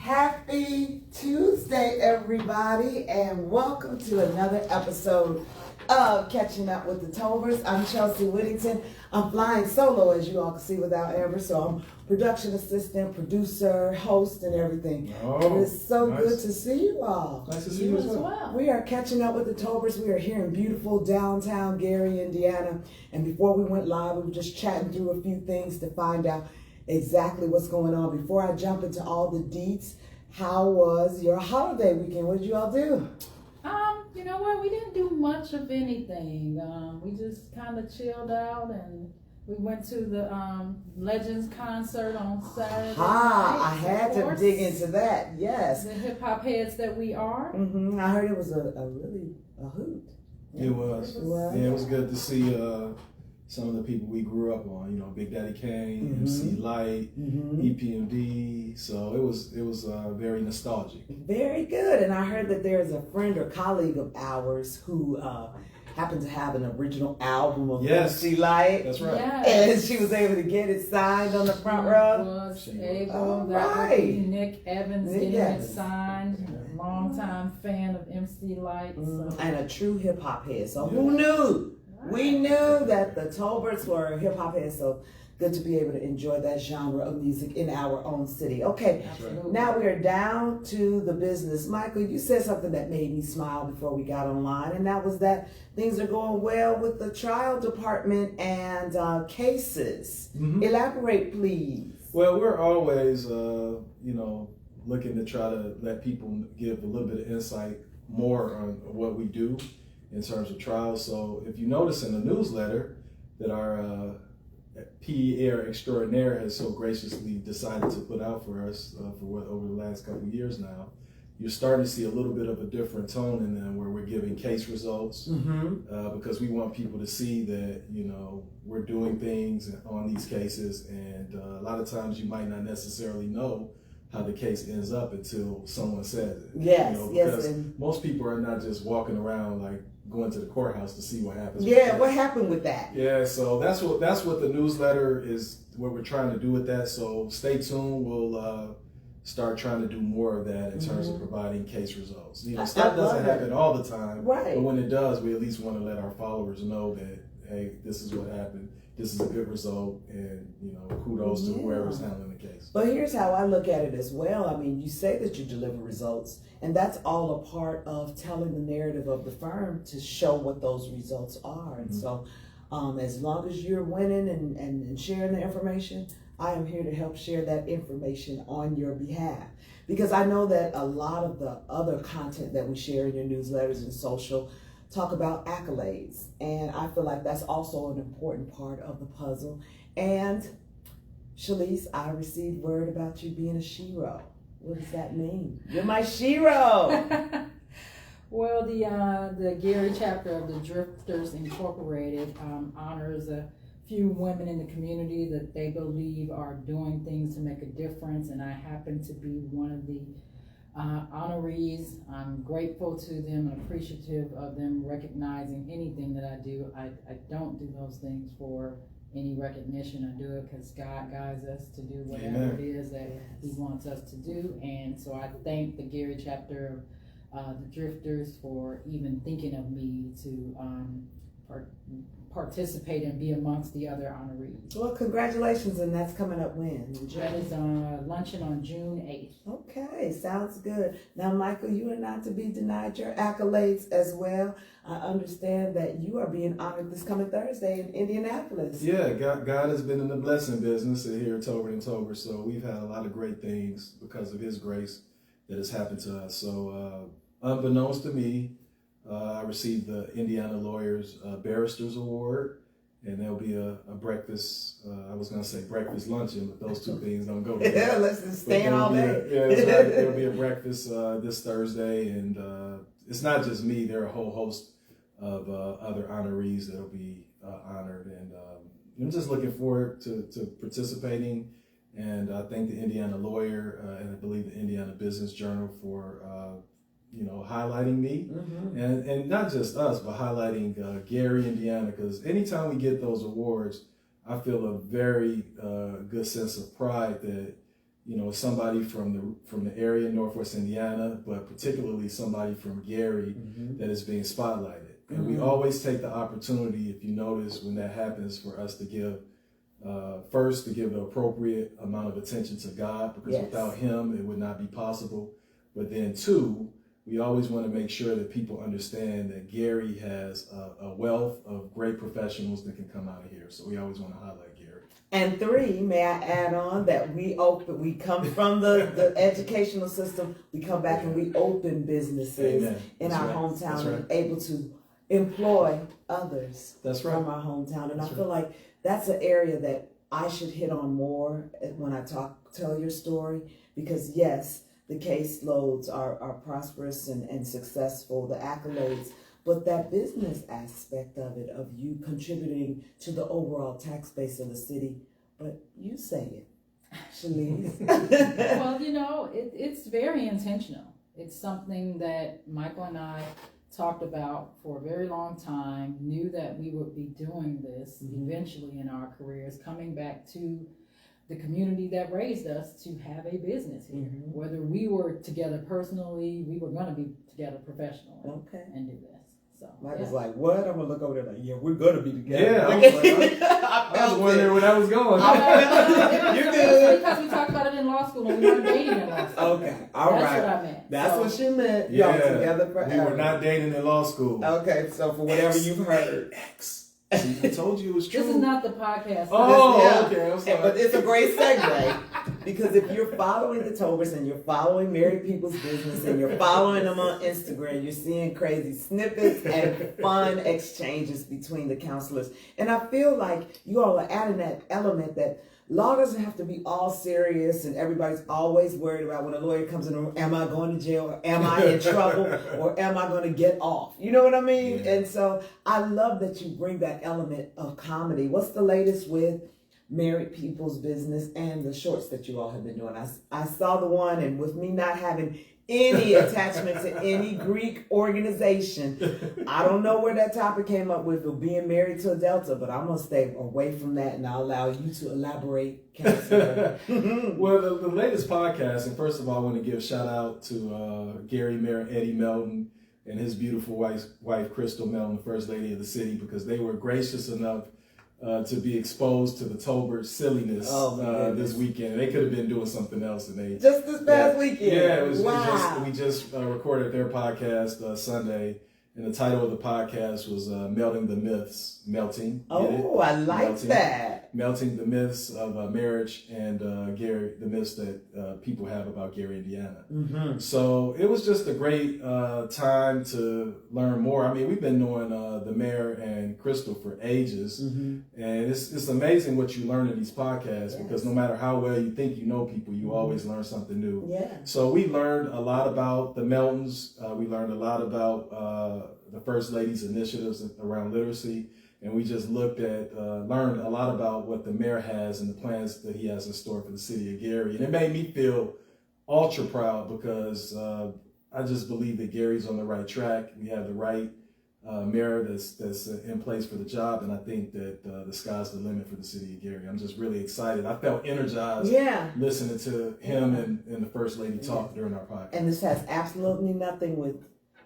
Happy Tuesday, everybody, and welcome to another episode of Catching Up with the Tolberts. I'm Chelsea Whittington. I'm flying solo, as you all can see, without Amber, so I'm production assistant, producer, host, and everything. Oh, it is so good to see you all. Nice to see you as well. We are catching up with the Tolberts. We are here in beautiful downtown Gary, Indiana, and before we went live, we were just chatting through a few things to find out exactly what's going on. Before I jump into all the deets, how was your holiday weekend? What did you all do? You know what? We didn't do much of anything. We just kind of chilled out and we went to the Legends concert on Saturday night. I had to dig into that. Yes. The hip hop heads that we are. Mm-hmm. I heard it was a hoot. It was. Yeah, it was good to see some of the people we grew up on. You know, Big Daddy Kane, MC Light, EPMD. So it was very nostalgic. Very good. And I heard that there's a friend or colleague of ours who happened to have an original album of MC Light. That's right. Yes. And she was able to get it signed on the front row. Was able. That would be Nick Evans getting it signed. Longtime fan of MC Light. So. And a true hip hop head. So who knew? We knew that the Tolberts were hip hop heads, so good to be able to enjoy that genre of music in our own city. Okay, now we are down to the business. Michael, you said something that made me smile before we got online, and that was that things are going well with the trial department and cases. Elaborate, please. Well, we're always, looking to try to let people give a little bit of insight more on what we do in terms of trials. So if you notice in the newsletter that our PER extraordinaire has so graciously decided to put out for us over the last couple of years now, you're starting to see a little bit of a different tone in them where we're giving case results because we want people to see that, we're doing things on these cases, and a lot of times you might not necessarily know how the case ends up until someone says it. Yes, because most people are not just walking around like going to the courthouse to see what happens. Yeah, what happened with that? Yeah, so that's what the newsletter is, what we're trying to do with that. So stay tuned. We'll start trying to do more of that in terms of providing case results. Stuff doesn't happen all the time, right? But when it does, we at least want to let our followers know that, hey, this is what happened. This is a good result, and kudos to whoever's handling the case. But here's how I look at it as well. I mean, you say that you deliver results, and that's all a part of telling the narrative of the firm to show what those results are. And so as long as you're winning and sharing the information, I am here to help share that information on your behalf. Because I know that a lot of the other content that we share in your newsletters and social talk about accolades, and I feel like that's also an important part of the puzzle. And Shalise, I received word about you being a shero. What does that mean? You're my shero. Well, the Gary chapter of the Drifters Incorporated honors a few women in the community that they believe are doing things to make a difference, and I happen to be one of the honorees. I'm grateful to them and appreciative of them recognizing anything that I do. I don't do those things for any recognition. I do it because God guides us to do whatever it is that He wants us to do. And so I thank the Gary chapter of the Drifters for even thinking of me to participate and be amongst the other honorees. Well, congratulations, and that's coming up when? That is luncheon on June 8th. Okay, sounds good. Now, Michael, you are not to be denied your accolades as well. I understand that you are being honored this coming Thursday in Indianapolis. Yeah, God has been in the blessing business here at Tolbert and Tolbert, so we've had a lot of great things because of His grace that has happened to us. So unbeknownst to me, I received the Indiana Lawyers Barristers Award, and there'll be a breakfast, I was going to say breakfast luncheon, but those two things don't go together. Yeah, let's just stay in all day. That's right. There'll be a breakfast this Thursday, and it's not just me. There are a whole host of other honorees that'll be honored, and I'm just looking forward to participating. And I thank the Indiana Lawyer and I believe the Indiana Business Journal for highlighting me, and not just us, but highlighting Gary, Indiana, because anytime we get those awards, I feel a very good sense of pride that somebody from the area, Northwest Indiana, but particularly somebody from Gary that is being spotlighted. And we always take the opportunity, if you notice, when that happens, for us to give first to give the appropriate amount of attention to God, because without Him it would not be possible. But then two, we always want to make sure that people understand that Gary has a wealth of great professionals that can come out of here. So we always want to highlight Gary. And three, may I add on that we come from the educational system, we come back and we open businesses in our hometown and able to employ others from our hometown. And I feel like that's an area that I should hit on more when I tell your story, because yes, the caseloads are prosperous and successful, the accolades, but that business aspect of it, of you contributing to the overall tax base of the city. But you say it, Shalise. Well, it's very intentional. It's something that Michael and I talked about for a very long time, knew that we would be doing this eventually in our careers, coming back to the community that raised us to have a business here. Whether we were together personally, we were going to be together professionally and do this. So Michael's like, what? I'm going to look over there like, yeah, we're going to be together. Yeah, I was wondering where that was going. You're good. Because we talked about it in law school and we weren't dating in law school. Okay, all right. That's what I meant. That's what she meant. Yeah, y'all together forever. We were not dating in law school. Okay, so for whatever you've heard. See, I told you it was true. This is not the podcast. Okay, I'm sorry. But it's a great segue, because if you're following the Tolberts and you're following married people's business and you're following them on Instagram, you're seeing crazy snippets and fun exchanges between the counselors. And I feel like you all are adding that element that law doesn't have to be all serious and everybody's always worried about when a lawyer comes in the room, am I going to jail, or am I in trouble, or am I going to get off? You know what I mean? Yeah. And so I love that you bring that element of comedy. What's the latest with married people's business and the shorts that you all have been doing? I saw the one, and with me not having any attachment to any Greek organization, I don't know where that topic came up with, of being married to a Delta, but I'm going to stay away from that, and I'll allow you to elaborate, Counselor. Well, the latest podcast, and first of all, I want to give a shout out to Gary, Mayor Eddie Melton, and his beautiful wife Crystal Melton, the First Lady of the city, because they were gracious enough to be exposed to the Tolbert silliness this weekend. They could have been doing something else, and they just this past weekend. Yeah, it was. Wow. We just recorded their podcast Sunday, and the title of the podcast was "Melting the Myths." Melting. Oh, I like that. Melting the myths of marriage and Gary, the myths that people have about Gary, Indiana. So it was just a great time to learn more. I mean, we've been knowing the mayor and Crystal for ages, and it's amazing what you learn in these podcasts, because no matter how well you think you know people, you always learn something new. Yeah. So we learned a lot about the Meltons. We learned a lot about the First Lady's initiatives around literacy. And we just learned a lot about what the mayor has and the plans that he has in store for the city of Gary. And it made me feel ultra proud, because I just believe that Gary's on the right track. We have the right mayor that's in place for the job. And I think that the sky's the limit for the city of Gary. I'm just really excited. I felt energized listening to him and the First Lady talk during our podcast. And this has absolutely nothing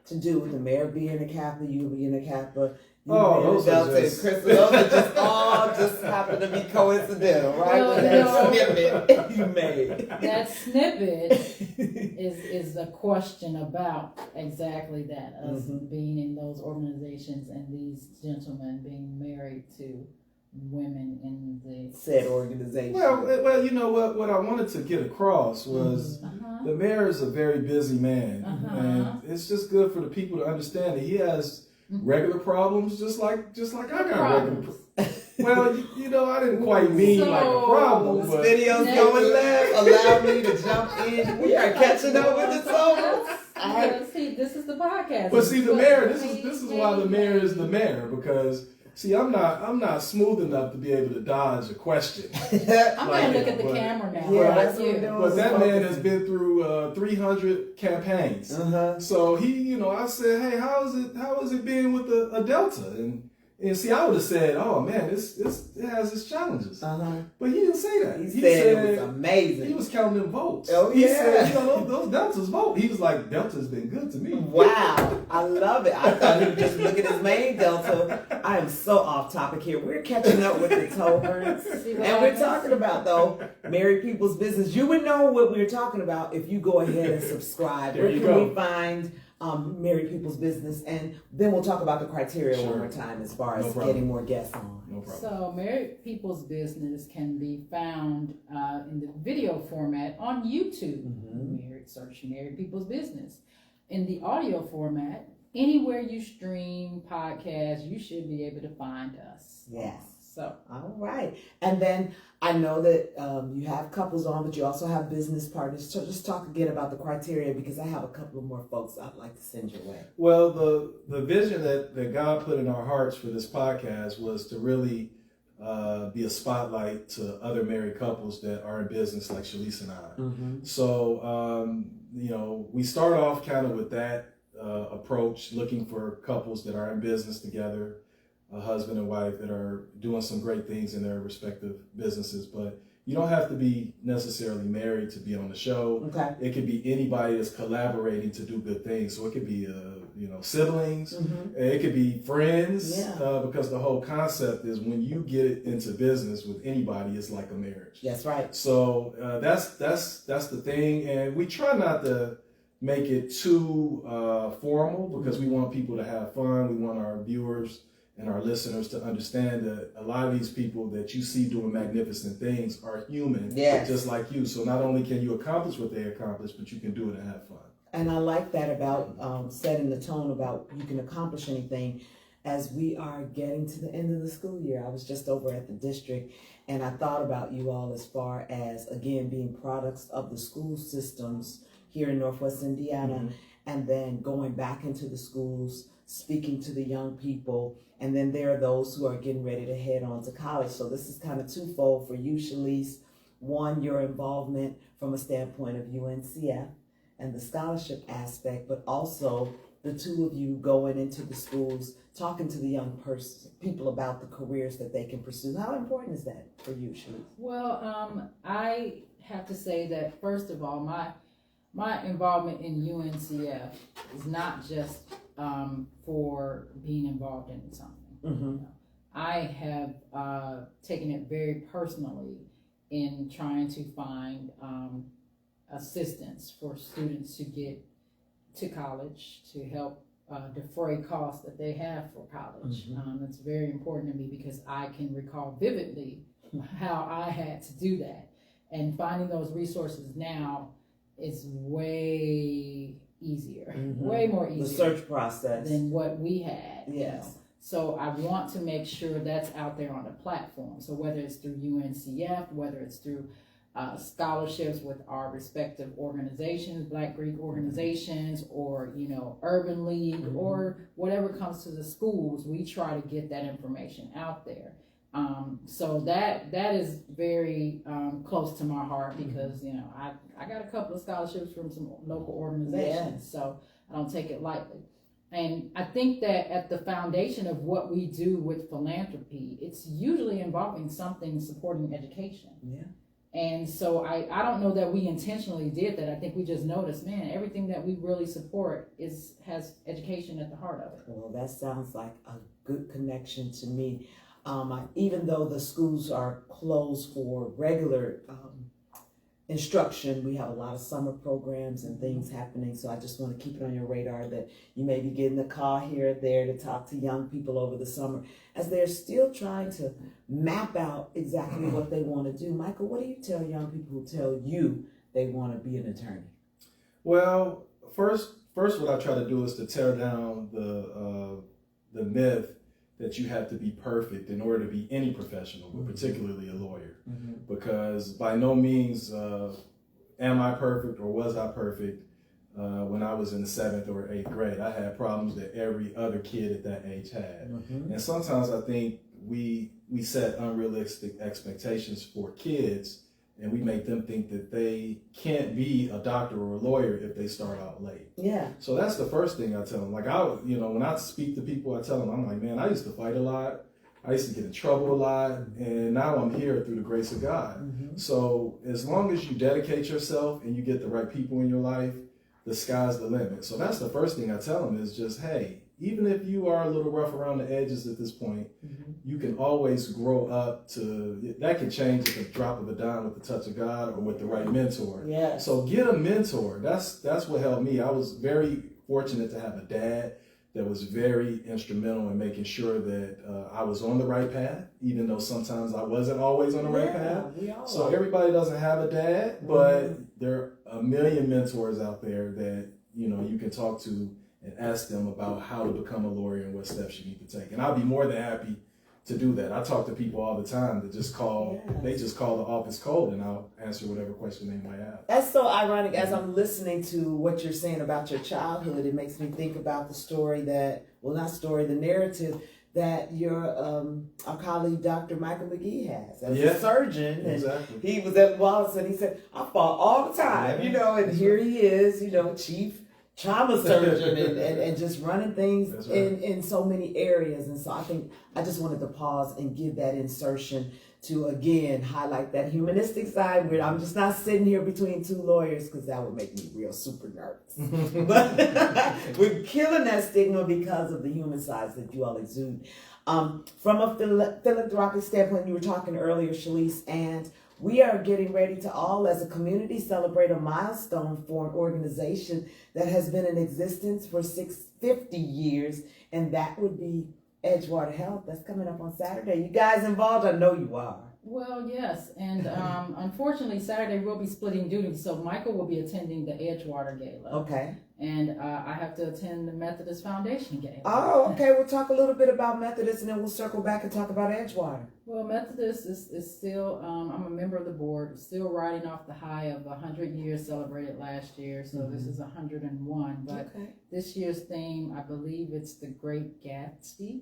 to do with the mayor being a Kappa, you being a Kappa. Those are just... those are just all just happen to be coincidental, right? Well, that snippet you made. That snippet is a question about exactly that, us being in those organizations and these gentlemen being married to women in the said organization. Well, you know what I wanted to get across was the mayor is a very busy man, and it's just good for the people to understand that he has regular problems, just like I got regular problems. Well, I didn't quite mean like a problem. This video's going left. Allow me to jump in. We are catching up with the Tolberts. See, this is the podcast. But see, the mayor. This is why the mayor is the mayor, because see, I'm not smooth enough to be able to dodge a question. I'm gonna look at the camera now. Yeah, that's what we're doing. But that man has been through 300 campaigns. So he, I said, hey, how is it being with a Delta? And And see, I would have said, "Oh man, it has its challenges," but he didn't say that. He said it was amazing. He was counting them votes. Oh, he yeah. said, those Deltas vote. He was like, "Delta's been good to me." Wow, I love it. I thought he was just looking at his main Delta. I am so off topic here. We're catching up with the Tolberts, and we're talking about though married people's business. You would know what we're talking about if you go ahead and subscribe. There Where you can go. we find married people's business? And then we'll talk about the criteria Sure. one more time as far as No problem. getting more guests on. No problem. So, Married People's Business can be found in the video format on YouTube. Search Married People's Business. In the audio format, anywhere you stream podcasts, you should be able to find us. Yes. So, all right. And then I know that you have couples on, but you also have business partners. So just talk again about the criteria, because I have a couple of more folks I'd like to send your way. Well, the vision that God put in our hearts for this podcast was to really be a spotlight to other married couples that are in business like Shalise and I. So, we start off kind of with that approach, looking for couples that are in business together, a husband and wife that are doing some great things in their respective businesses. But you don't have to be necessarily married to be on the show. Okay. It could be anybody that's collaborating to do good things. So it could be, siblings. It could be friends. Yeah. Because the whole concept is when you get into business with anybody, it's like a marriage. That's right. So that's the thing. And we try not to make it too formal, because we want people to have fun. We want our viewers and our listeners to understand that a lot of these people that you see doing magnificent things are human, just like you. So not only can you accomplish what they accomplish, but you can do it and have fun. And I like that about setting the tone about you can accomplish anything. As we are getting to the end of the school year, I was just over at the district, and I thought about you all as far as, again, being products of the school systems here in Northwest Indiana, and then going back into the schools, speaking to the young people. And then there are those who are getting ready to head on to college. So this is kind of twofold for you, Shalise. One, your involvement from a standpoint of UNCF and the scholarship aspect, but also the two of you going into the schools, talking to the young people about the careers that they can pursue. How important is that for you, Shalise? Well, I have to say that, first of all, my involvement in UNCF is not just for being involved in something. I have taken it very personally in trying to find assistance for students to get to college, to help defray costs that they have for college. It's very important to me, because I can recall vividly how I had to do that. And finding those resources now is way easier, way more easier. The search process. Than what we had. Yes. So I want to make sure that's out there on the platform. So whether it's through UNCF, whether it's through scholarships with our respective organizations, Black Greek organizations, or Urban League, or whatever comes to the schools, we try to get that information out there. So that is very close to my heart, because I got a couple of scholarships from some local organizations, so I don't take it lightly. And I think that at the foundation of what we do with philanthropy, it's usually involving something supporting education. Yeah. And so I don't know that we intentionally did that. I think we just noticed, man, everything that we really support has education at the heart of it. Well, that sounds like a good connection to me. Even though the schools are closed for regular instruction, we have a lot of summer programs and things happening. So I just want to keep it on your radar that you may be getting a call here or there to talk to young people over the summer as they're still trying to map out exactly what they want to do. Michael, what do you tell young people who tell you they want to be an attorney? Well, first what I try to do is to tear down the myth that you have to be perfect in order to be any professional, but particularly a lawyer. Because by no means am I perfect or was I perfect when I was in the 7th or 8th grade. I had problems that every other kid at that age had. And sometimes I think we set unrealistic expectations for kids and we make them think that they can't be a doctor or a lawyer if they start out late. Yeah. So that's the first thing I tell them. Like when I speak to people, I tell them, I'm like, man, I used to fight a lot. I used to get in trouble a lot, and now I'm here through the grace of God. Mm-hmm. So as long as you dedicate yourself and you get the right people in your life, the sky's the limit. So that's the first thing I tell them is just, hey, even if you are a little rough around the edges at this point, Mm-hmm. you can always grow up to, that can change at the drop of a dime with the touch of God or with the right mentor. Yeah. So get a mentor. That's what helped me. I was very fortunate to have a dad that was very instrumental in making sure that I was on the right path, even though sometimes I wasn't always on the right path. So everybody doesn't have a dad, but there are a million mentors out there that you can talk to and ask them about how to become a lawyer and what steps you need to take. And I'll be more than happy to do that. I talk to people all the time that just call, they just call the office cold and I'll answer whatever question they might have. That's so ironic. As I'm listening to what you're saying about your childhood, it makes me think about the story the narrative that your our colleague Dr. Michael McGee has as a surgeon. Exactly. And he was at Wallace and he said, I fall all the time, and here he is, chief trauma surgeon and just running things in so many areas. And so I just wanted to pause and give that insertion to again highlight that humanistic side where I'm just not sitting here between two lawyers because that would make me real super nervous. But we're killing that stigma because of the human sides that you all exude. From a philanthropic standpoint, you were talking earlier, Shalise, and we are getting ready to all as a community celebrate a milestone for an organization that has been in existence for 50 years, and that would be Edgewater Health. That's coming up on Saturday. You guys involved? I know you are. Well, yes, and unfortunately Saturday we'll be splitting duties, so Michael will be attending the Edgewater Gala. Okay. And I have to attend the Methodist Foundation Gala. Oh, okay. We'll talk a little bit about Methodist and then we'll circle back and talk about Edgewater. Well, Methodist is still, I'm a member of the board, still riding off the high of 100 years celebrated last year, so this is 101. But this year's theme, I believe it's the Great Gatsby.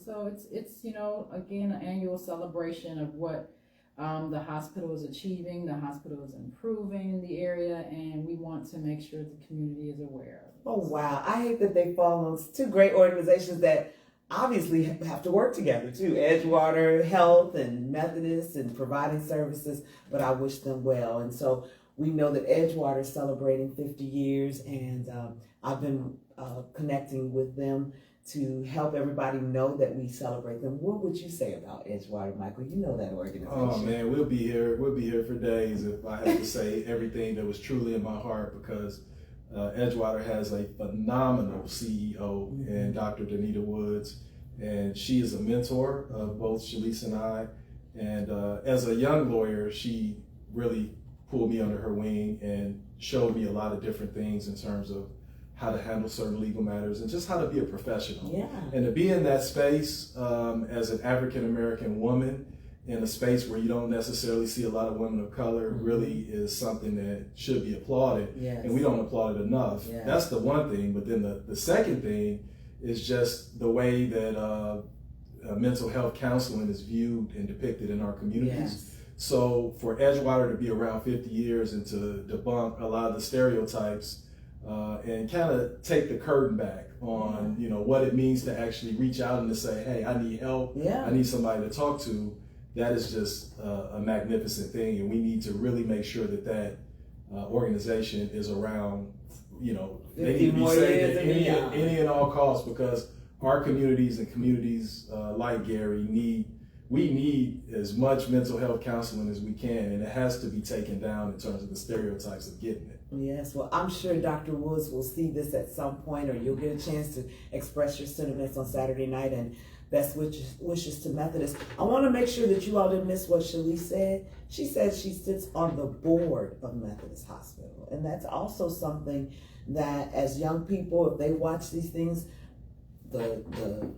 So it's again, an annual celebration of what the hospital is achieving, the hospital is improving in the area, and we want to make sure the community is aware of it. Oh, wow. I hate that they fall on two great organizations that obviously have to work together too. Edgewater Health and Methodist and providing services, but I wish them well. And so we know that Edgewater is celebrating 50 years and I've been connecting with them to help everybody know that we celebrate them. What would you say about Edgewater, Michael? You know that organization. Oh man, we'll be here for days if I had to say everything that was truly in my heart, because Edgewater has a phenomenal CEO in Dr. Danita Woods, and she is a mentor of both Shalise and I. And as a young lawyer, she really pulled me under her wing and showed me a lot of different things in terms of how to handle certain legal matters and just how to be a professional. Yeah. And to be in that space as an African-American woman in a space where you don't necessarily see a lot of women of color really is something that should be applauded. Yes. And we don't applaud it enough. Yes. That's the one thing. But then the second thing is just the way that mental health counseling is viewed and depicted in our communities. Yes. So for Edgewater to be around 50 years and to debunk a lot of the stereotypes and kind of take the curtain back on, what it means to actually reach out and to say, hey, I need help. Yeah. I need somebody to talk to. That is just a magnificent thing. And we need to really make sure that organization is around, they need to be saved at any and all costs, because our communities and communities like Gary we need as much mental health counseling as we can, and it has to be taken down in terms of the stereotypes of getting it. Yes, well, I'm sure Dr. Woods will see this at some point, or you'll get a chance to express your sentiments on Saturday night, and best wishes to Methodist. I want to make sure that you all didn't miss what Shalise said. She said she sits on the board of Methodist Hospital, and that's also something that as young people, if they watch these things, the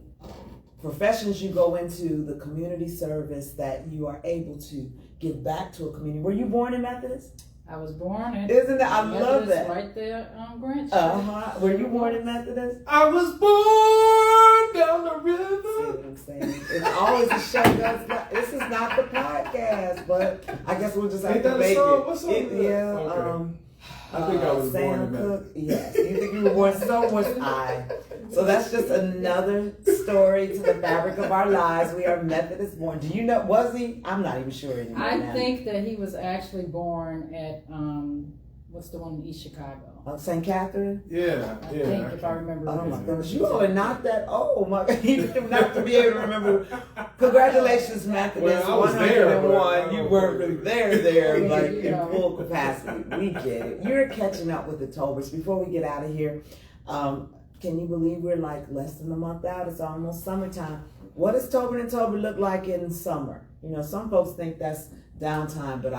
professions you go into, the community service that you are able to give back to a community. Were you born in Methodist? I was born in Isn't that? I love that. Right there, Grant Street. Were you born in Methodist? I was born run down the See river. what I'm saying? It's always a show that's not, this is not the podcast, but I guess we'll just have Ain't to that a make song? it. What song is that? Yeah, Okay. I think I was born Sam in that. Cooke. Yes, you think you were born, so was I. So that's just another story to the fabric of our lives. We are Methodist born. Do you know, was he? I'm not even sure anymore. I now. think that he was actually born at what's the one in East Chicago? St. Catherine? Yeah, I yeah. think if I remember. Oh my right. goodness, you are not that old, my God. You do not to be able to remember. Congratulations, Methodist. Well, I was there, but 101. You weren't really there, Yeah, like you in know. full capacity. We get it. You're catching up with the Tolberts. Before we get out of here, can you believe we're like less than a month out? It's almost summertime. What does Tolbert and Tolbert look like in summer? You know, some folks think that's downtime, but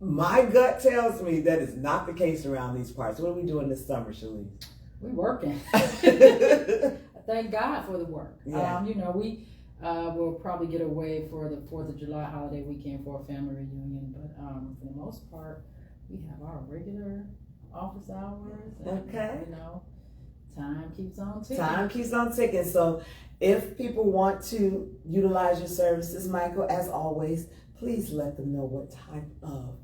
my gut tells me that is not the case around these parts. What are we doing this summer, Shalise? We working. Thank God for the work. Yeah. You know, we will probably get away for the 4th of July holiday weekend for a family reunion, but for the most part, we have our regular office hours. And, Okay. You know, time keeps on ticking. Time keeps on ticking. So if people want to utilize your services, Michael, as always, please let them know what type of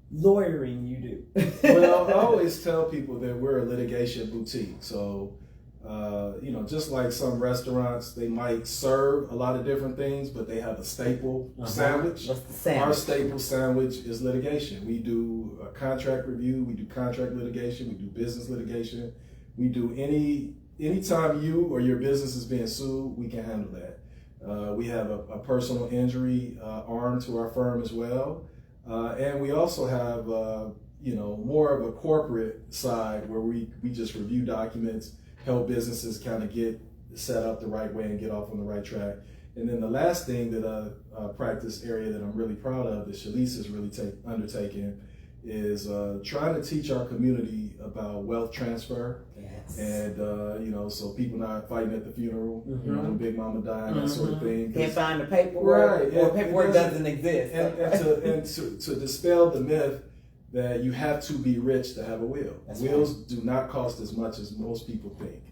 lawyering you do. Well, I always tell people that we're a litigation boutique. So, you know, just like some restaurants, they might serve a lot of different things, but they have a staple sandwich. What's the sandwich? Our staple sandwich is litigation. We do a contract review, we do contract litigation, we do business litigation. We do anytime you or your business is being sued, we can handle that. We have a personal injury arm to our firm as well. And we also have, you know, more of a corporate side where we just review documents, help businesses kind of get set up the right way and get off on the right track. And then the last thing that practice area that I'm really proud of that Shalise is really undertaking is trying to teach our community about wealth transfer. Yes. And, you know, so people not fighting at the funeral, you know, when Big Mama died, that sort of thing. Can't find the paperwork, Right, or and paperwork doesn't exist. And to dispel the myth that you have to be rich to have a will. That's Wills do not cost as much as most people think.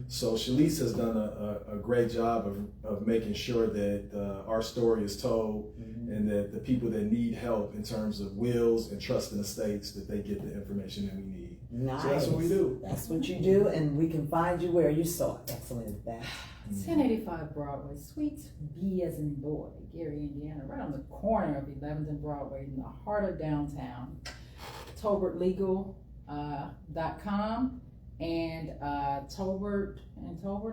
So Shalise has done a great job of making sure that our story is told and that the people that need help in terms of wills and trust and estates, that they get the information that we need. Nice. So that's what we do. That's what you do, and we can find you where you're so excellent at that. 1085 Broadway, Suite B as in boy, Gary, Indiana, right on the corner of 11th and Broadway in the heart of downtown. TolbertLegal.com and Tolbert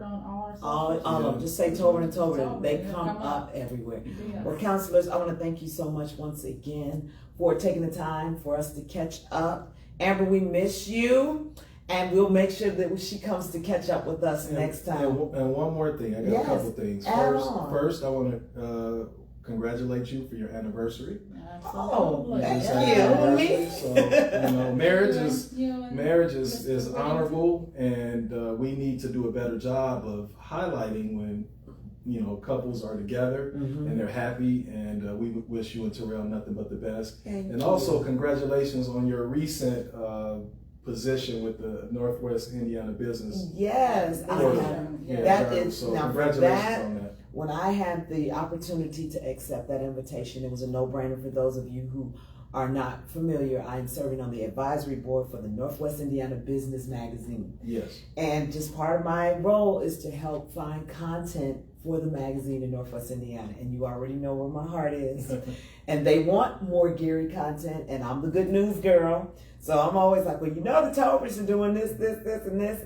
on all our socials. All of them. Just say Tolbert and Tolbert. Tolbert, They it'll come come up up. everywhere. Yeah. Well, counselors, I want to thank you so much once again for taking the time for us to catch up. Amber, we miss you, and we'll make sure that she comes to catch up with us next time. And one more thing, I got Yes, a couple things. add on. First, I want to congratulate you for your anniversary. Oh, Absolutely. thank Your you. anniversary. So, you know, marriage is Mr. honorable, and we need to do a better job of highlighting when, you know, couples are together and they're happy, and we wish you and Terrell nothing but the best. And also congratulations on your recent position with the Northwest Indiana Business. Yes, I Board. have. Yeah, That right. is, So now for congratulations that, on that. when I had the opportunity to accept that invitation, it was a no-brainer. For those of you who are not familiar, I'm serving on the advisory board for the Northwest Indiana Business Magazine. Yes. And just part of my role is to help find content for the magazine in Northwest Indiana. And you already know where my heart is. And they want more Gary content, and I'm the good news girl. So I'm always like, well, you know, the Tolberts are doing this,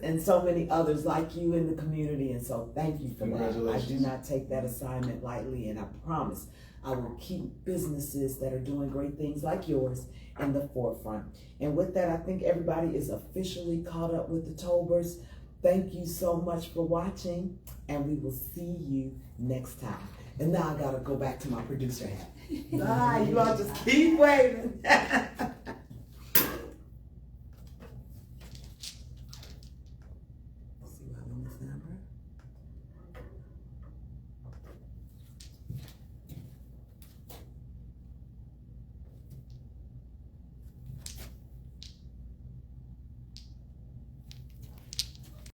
and so many others like you in the community. And so thank you for that. I Congratulations. do not take that assignment lightly, and I promise I will keep businesses that are doing great things like yours in the forefront. And with that, I think everybody is officially caught up with the Tolberts. Thank you so much for watching, and we will see you next time. And now I gotta go back to my producer hat. Bye, you all just keep waving.